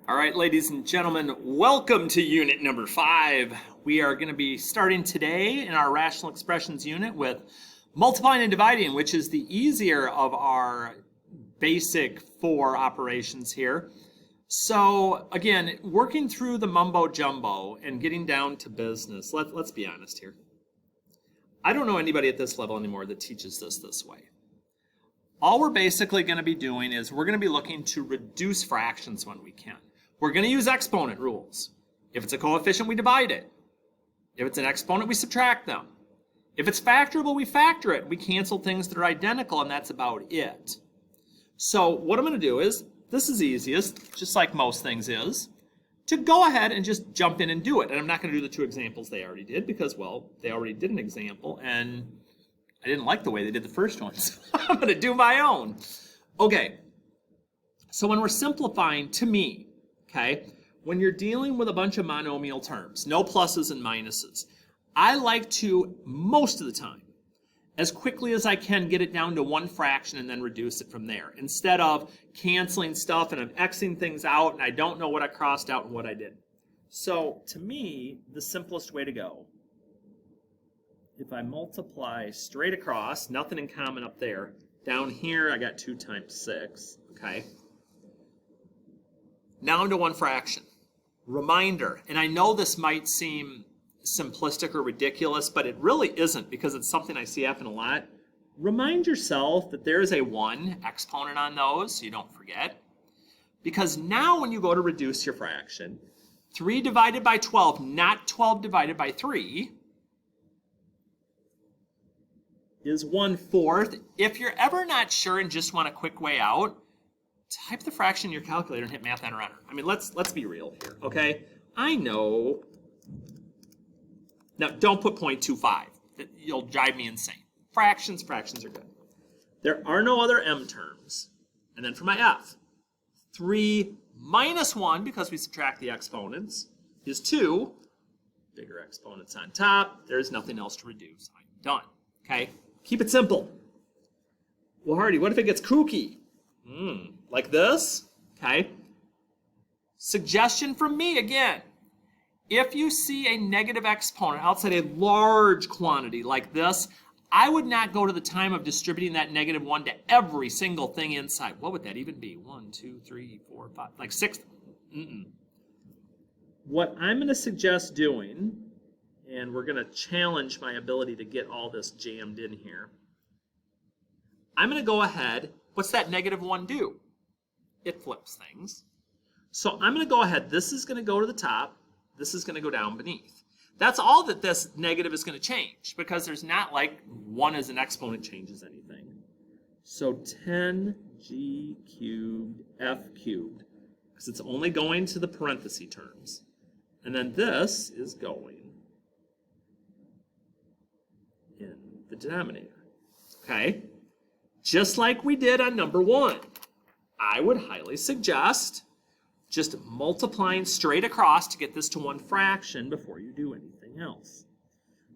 All right, ladies and gentlemen, welcome to unit number 5. We are going to be starting today in our rational expressions unit with multiplying and dividing, which is the easier of our basic 4 operations here. So again, working through the mumbo jumbo and getting down to business, let's be honest here. I don't know anybody at this level anymore that teaches this way. All we're basically going to be doing is we're going to be looking to reduce fractions when we can. We're going to use exponent rules. If it's a coefficient, we divide it. If it's an exponent, we subtract them. If it's factorable, we factor it. We cancel things that are identical, and that's about it. So what I'm going to do is, this is easiest, just like most things is, to go ahead and just jump in and do it. And I'm not going to do the 2 examples they already did because, well, they already did an example, and I didn't like the way they did the first one, so I'm going to do my own. Okay, so when we're simplifying, to me, okay, when you're dealing with a bunch of monomial terms, no pluses and minuses, I like to, most of the time, as quickly as I can, get it down to 1 fraction and then reduce it from there, instead of canceling stuff and I'm Xing things out and I don't know what I crossed out and what I did. So, to me, the simplest way to go, if I multiply straight across, nothing in common up there, down here I got 2 times 6, okay? Now I'm to 1 fraction. Reminder, and I know this might seem simplistic or ridiculous, but it really isn't because it's something I see happen a lot. Remind yourself that there is a 1 exponent on those, so you don't forget. Because now when you go to reduce your fraction, 3 divided by 12, not 12 divided by 3, is 1/4. If you're ever not sure and just want a quick way out, type the fraction in your calculator and hit math enter enter. I mean, let's be real here, okay? I know. Now, don't put 0.25. You'll drive me insane. Fractions are good. There are no other m terms. And then for my f, 3 minus 1, because we subtract the exponents, is 2. Bigger exponents on top. There's nothing else to reduce. I'm done, okay? Keep it simple. Well, Hardy, what if it gets kooky? Like this, okay? Suggestion from me again. If you see a negative exponent outside a large quantity like this, I would not go to the time of distributing that -1 to every single thing inside. What would that even be? 1, 2, 3, 4, 5, like 6? What I'm going to suggest doing, and we're going to challenge my ability to get all this jammed in here, I'm going to go ahead. What's that -1 do? It flips things. So I'm going to go ahead. This is going to go to the top. This is going to go down beneath. That's all that this negative is going to change, because there's not like 1 as an exponent changes anything. So 10g cubed f cubed, because it's only going to the parenthesis terms. And then this is going in the denominator. Okay? Just like we did on number 1. I would highly suggest just multiplying straight across to get this to 1 fraction before you do anything else.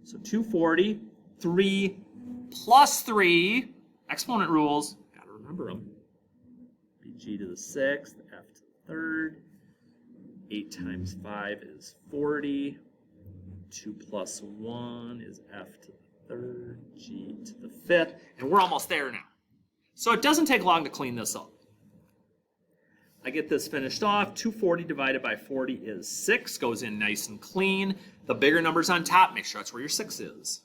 So 240, 3 plus 3, exponent rules, got to remember them. Bg to the 6th, f to the 3rd, 8 times 5 is 40, 2 plus 1 is f to the 3rd, g to the 5th, and we're almost there now. So it doesn't take long to clean this up. I get this finished off. 240 divided by 40 is 6. Goes in nice and clean. The bigger numbers on top, make sure that's where your 6 is.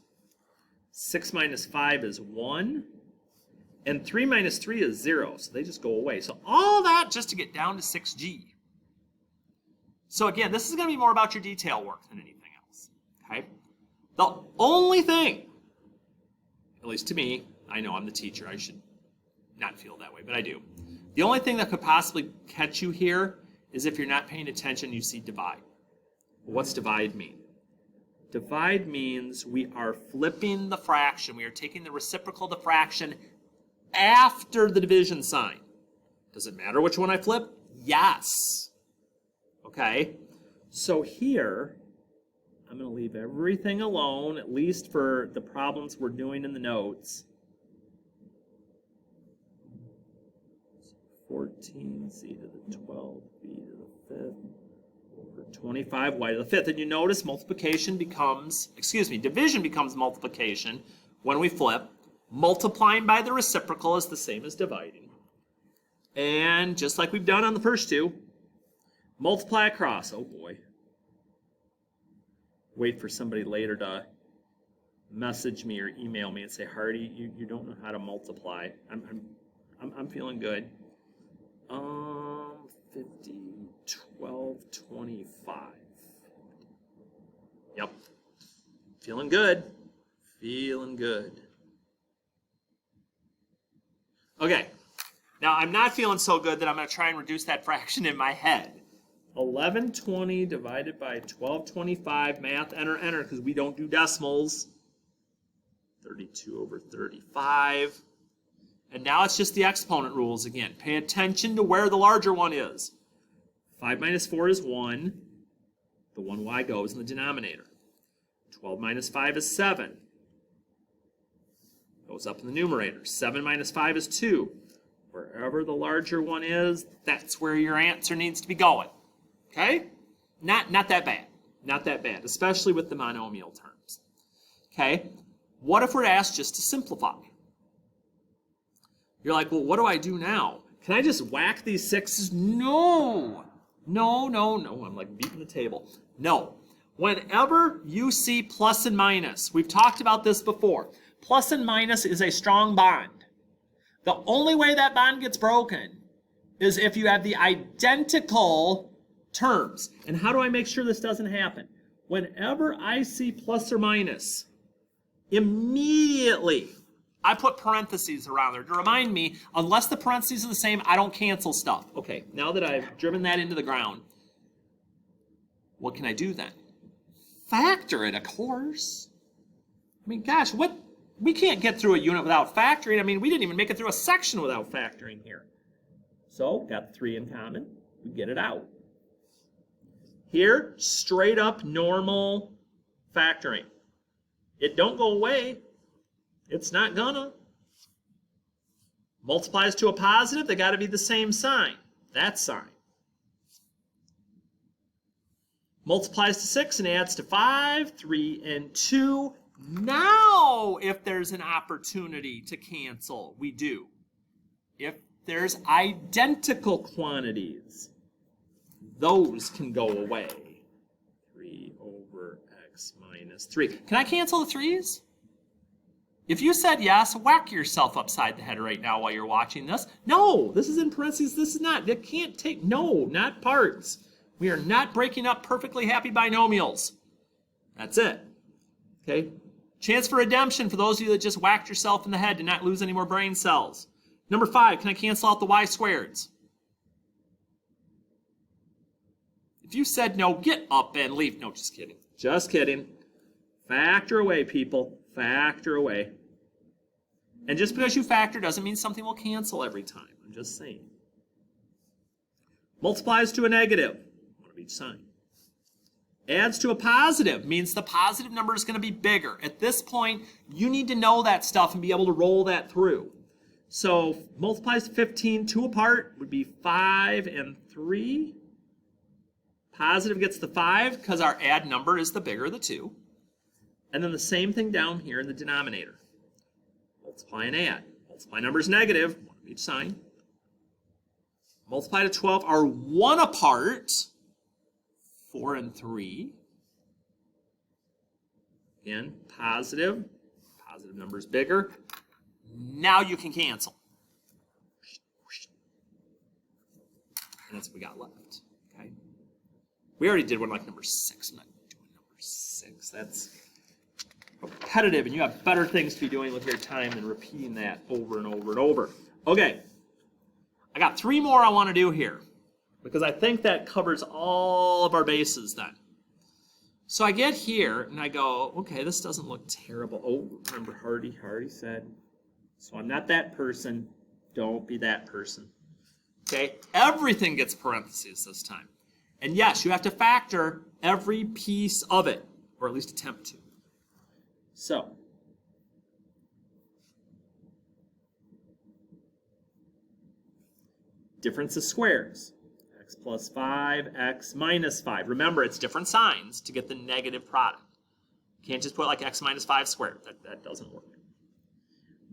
6 minus 5 is 1. And 3 minus 3 is 0. So they just go away. So all that just to get down to 6g. So again, this is going to be more about your detail work than anything else. Okay? The only thing, at least to me, I know I'm the teacher, I should not feel that way, but I do. The only thing that could possibly catch you here is if you're not paying attention, you see divide. What's divide mean? Divide means we are flipping the fraction. We are taking the reciprocal of the fraction after the division sign. Does it matter which one I flip? Yes. Okay? So here, I'm going to leave everything alone, at least for the problems we're doing in the notes. 14c to the 12, b to the 25y to the fifth. And you notice division becomes multiplication when we flip. Multiplying by the reciprocal is the same as dividing. And just like we've done on the first two, multiply across. Oh boy. Wait for somebody later to message me or email me and say, Hardy, you don't know how to multiply. I'm feeling good. 50, 12, 25. Yep. Feeling good. Feeling good. Okay. Now, I'm not feeling so good that I'm going to try and reduce that fraction in my head. 1120 divided by 1225. Math, enter, enter, because we don't do decimals. 32 over 35. And now it's just the exponent rules again. Pay attention to where the larger one is. 5 minus 4 is 1. The 1y goes in the denominator. 12 minus 5 is 7. Goes up in the numerator. 7 minus 5 is 2. Wherever the larger one is, that's where your answer needs to be going. Okay? Not that bad. Not that bad, especially with the monomial terms. Okay? What if we're asked just to simplify? You're like, well, what do I do now? Can I just whack these sixes? No. No, no, no. I'm like beating the table. No. Whenever you see plus and minus, we've talked about this before. Plus and minus is a strong bond. The only way that bond gets broken is if you have the identical terms. And how do I make sure this doesn't happen? Whenever I see plus or minus, immediately I put parentheses around there to remind me, unless the parentheses are the same, I don't cancel stuff. Okay, now that I've driven that into the ground, what can I do then? Factor it, of course. I mean, gosh, what? We can't get through a unit without factoring. I mean, we didn't even make it through a section without factoring here. So, got 3 in common. We get it out. Here, straight up normal factoring. It don't go away. It's not gonna. Multiplies to a positive, they got to be the same sign. That sign. Multiplies to 6 and adds to 5, 3 and 2. Now, if there's an opportunity to cancel, we do. If there's identical quantities, those can go away. 3 over x minus 3. Can I cancel the 3's? If you said yes, whack yourself upside the head right now while you're watching this. No, this is in parentheses. This is not. It can't take. No, not parts. We are not breaking up perfectly happy binomials. That's it. Okay? Chance for redemption for those of you that just whacked yourself in the head to not lose any more brain cells. Number 5, can I cancel out the y squareds? If you said no, get up and leave. No, just kidding. Just kidding. Factor away, people. Factor away. And just because you factor doesn't mean something will cancel every time. I'm just saying. Multiplies to a negative. One of each sign. Adds to a positive means the positive number is going to be bigger. At this point, you need to know that stuff and be able to roll that through. So multiplies to 15, 2 apart would be 5 and 3. Positive gets the 5 because our add number is the bigger of the 2. And then the same thing down here in the denominator. Multiply and add. Multiply numbers negative, one of each sign. Multiply to 12 are 1 apart. 4 and 3. Again, positive. Positive number is bigger. Now you can cancel. And that's what we got left. Okay. We already did one like number 6. I'm not doing number 6. That's repetitive, and you have better things to be doing with your time than repeating that over and over and over. Okay. I got 3 more I want to do here, because I think that covers all of our bases then. So I get here, and I go, okay, this doesn't look terrible. Oh, remember Hardy said, so I'm not that person. Don't be that person. Okay, everything gets parentheses this time. And yes, you have to factor every piece of it, or at least attempt to. So, difference of squares. X x plus 5, x minus 5. Remember, it's different signs to get the negative product. You can't just put like x minus 5 squared. That doesn't work.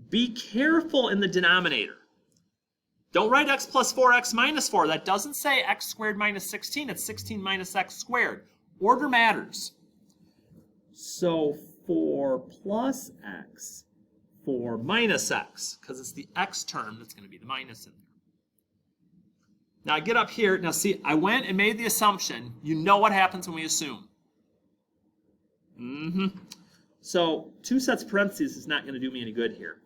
Be careful in the denominator. Don't write x plus 4, x minus 4. That doesn't say x squared minus 16. It's 16 minus x squared. Order matters. So 4 plus x, 4 minus x, because it's the x term that's going to be the minus in there. Now I get up here. Now see, I went and made the assumption. You know what happens when we assume. So 2 sets of parentheses is not going to do me any good here.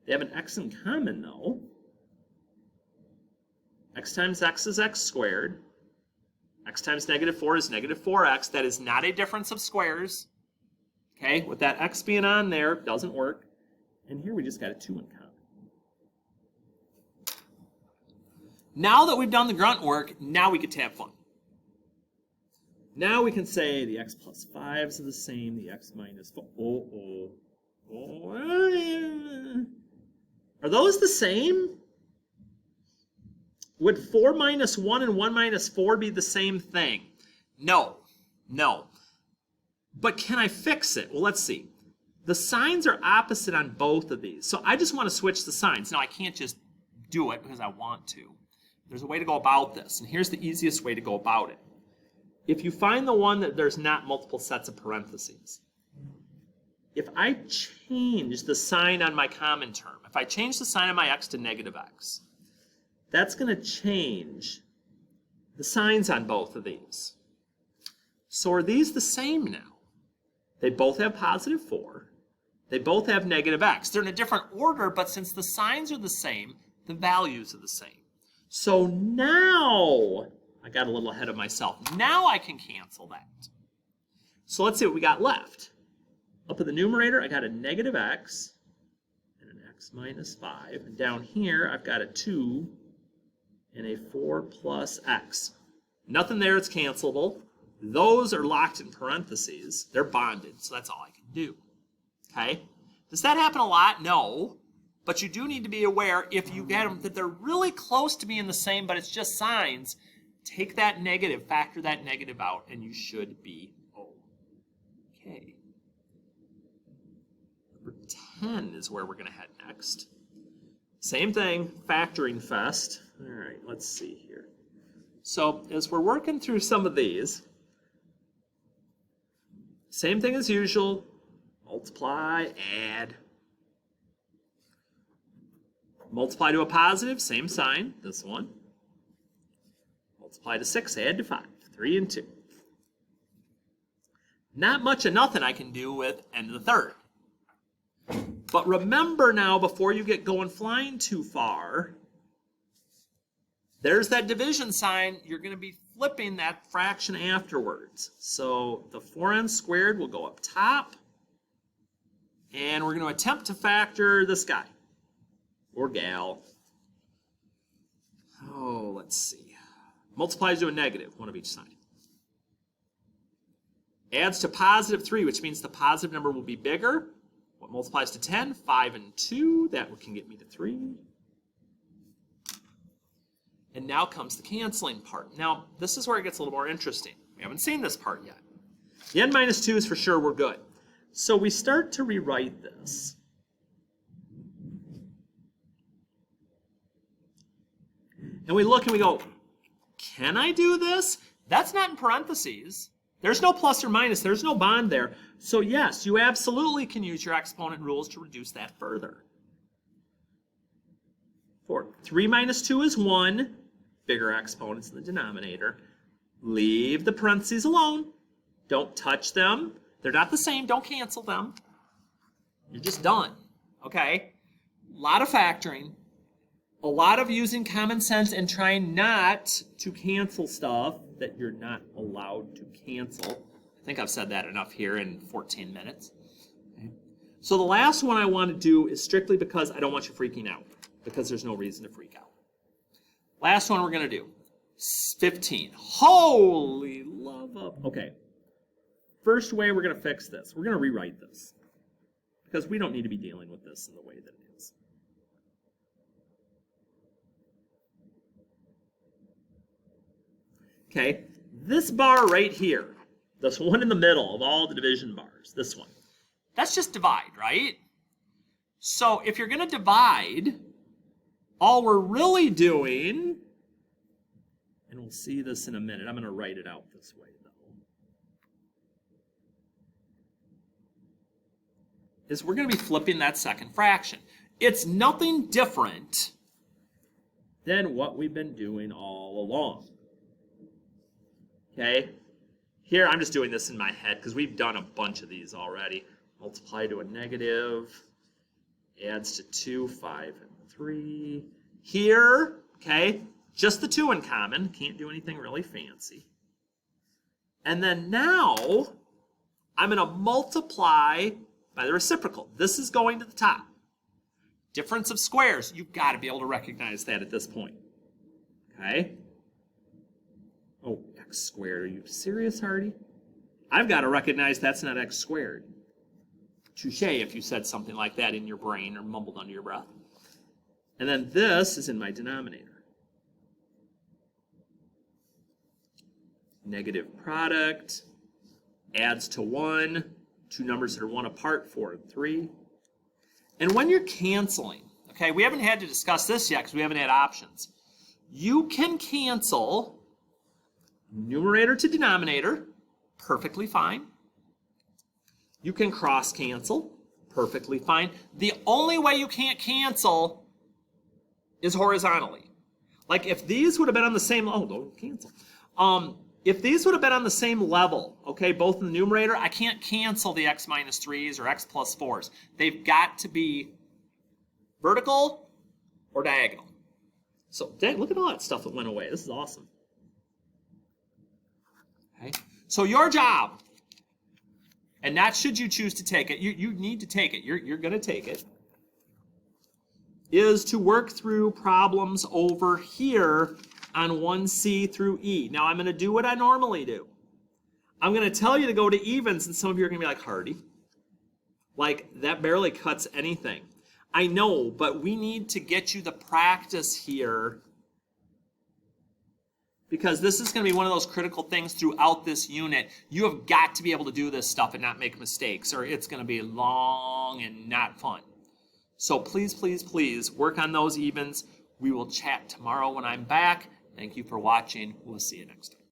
They have an x in common, though. X times x is x squared. X times negative 4 is negative 4x. That is not a difference of squares. Okay, with that x being on there, doesn't work. And here we just got a 2 in common. Now that we've done the grunt work, now we get to have fun. Now we can say the x plus 5s are the same, the x minus 4. Are those the same? Would 4 minus 1 and 1 minus 4 be the same thing? No. But can I fix it? Well, let's see. The signs are opposite on both of these. So I just want to switch the signs. Now, I can't just do it because I want to. There's a way to go about this, and here's the easiest way to go about it. If you find the one that there's not multiple sets of parentheses, if I change the sign on my common term, if I change the sign on my x to negative x, that's going to change the signs on both of these. So are these the same now? They both have positive 4. They both have negative x. They're in a different order, but since the signs are the same, the values are the same. So now, I got a little ahead of myself. Now I can cancel that. So let's see what we got left. Up in the numerator, I got a negative x and an x minus 5. And down here, I've got a 2 and a 4 plus x. Nothing there, it's cancelable. Those are locked in parentheses. They're bonded, so that's all I can do. Okay? Does that happen a lot? No. But you do need to be aware if you get them that they're really close to being the same, but it's just signs, take that negative, factor that negative out, and you should be okay. Number 10 is where we're going to head next. Same thing, factoring fest. All right, let's see here. So as we're working through some of these, same thing as usual, multiply, add. Multiply to a positive, same sign, this one. Multiply to 6, add to 5, 3 and 2. Not much of nothing I can do with n to the third. But remember now, before you get going flying too far, there's that division sign. You're going to be flipping that fraction afterwards. So the 4n squared will go up top, and we're going to attempt to factor this guy. Or gal. Oh, let's see. Multiplies to a negative, one of each side. Adds to positive 3, which means the positive number will be bigger. What multiplies to 10? 5 and 2. That can get me to 3. And now comes the canceling part. Now, this is where it gets a little more interesting. We haven't seen this part yet. The n minus 2 is for sure we're good. So we start to rewrite this. And we look and we go, can I do this? That's not in parentheses. There's no plus or minus. There's no bond there. So yes, you absolutely can use your exponent rules to reduce that further. 3 minus 2 is 1. Bigger exponents in the denominator. Leave the parentheses alone. Don't touch them. They're not the same. Don't cancel them. You're just done. Okay? A lot of factoring. A lot of using common sense and trying not to cancel stuff that you're not allowed to cancel. I think I've said that enough here in 14 minutes. Okay. So the last one I want to do is strictly because I don't want you freaking out, because there's no reason to freak out. Last one we're going to do, 15. Holy love of... Okay. First way we're going to fix this, we're going to rewrite this, because we don't need to be dealing with this in the way that it is. Okay, this bar right here, this one in the middle of all the division bars, this one, that's just divide, right? So if you're going to divide, all we're really doing, and we'll see this in a minute, I'm going to write it out this way, though, is we're going to be flipping that second fraction. It's nothing different than what we've been doing all along. Okay? Here, I'm just doing this in my head because we've done a bunch of these already. Multiply to a negative, adds to 2, 5, and 3. Here, okay, just the 2 in common. Can't do anything really fancy. And then now, I'm going to multiply by the reciprocal. This is going to the top. Difference of squares. You've got to be able to recognize that at this point. Okay? Oh, x squared. Are you serious, Hardy? I've got to recognize that's not x squared. Touche if you said something like that in your brain or mumbled under your breath. And then this is in my denominator. Negative product adds to 1. Two numbers that are 1 apart, 4 and 3. And when you're canceling, okay, we haven't had to discuss this yet because we haven't had options. You can cancel numerator to denominator, perfectly fine. You can cross cancel, perfectly fine. The only way you can't cancel is horizontally. Like if these would have been on the same, oh, don't cancel. If these would have been on the same level, okay, both in the numerator, I can't cancel the x minus 3s or x plus 4s. They've got to be vertical or diagonal. So dang, look at all that stuff that went away. This is awesome. Okay, so your job, and not should you choose to take it, you need to take it, you're going to take it, is to work through problems over here on 1C through E. Now I'm going to do what I normally do. I'm going to tell you to go to evens, and some of you are going to be like, Hardy, like that barely cuts anything. I know, but we need to get you the practice here because this is going to be one of those critical things throughout this unit. You have got to be able to do this stuff and not make mistakes, or it's going to be long and not fun. So please, please, please work on those evens. We will chat tomorrow when I'm back. Thank you for watching. We'll see you next time.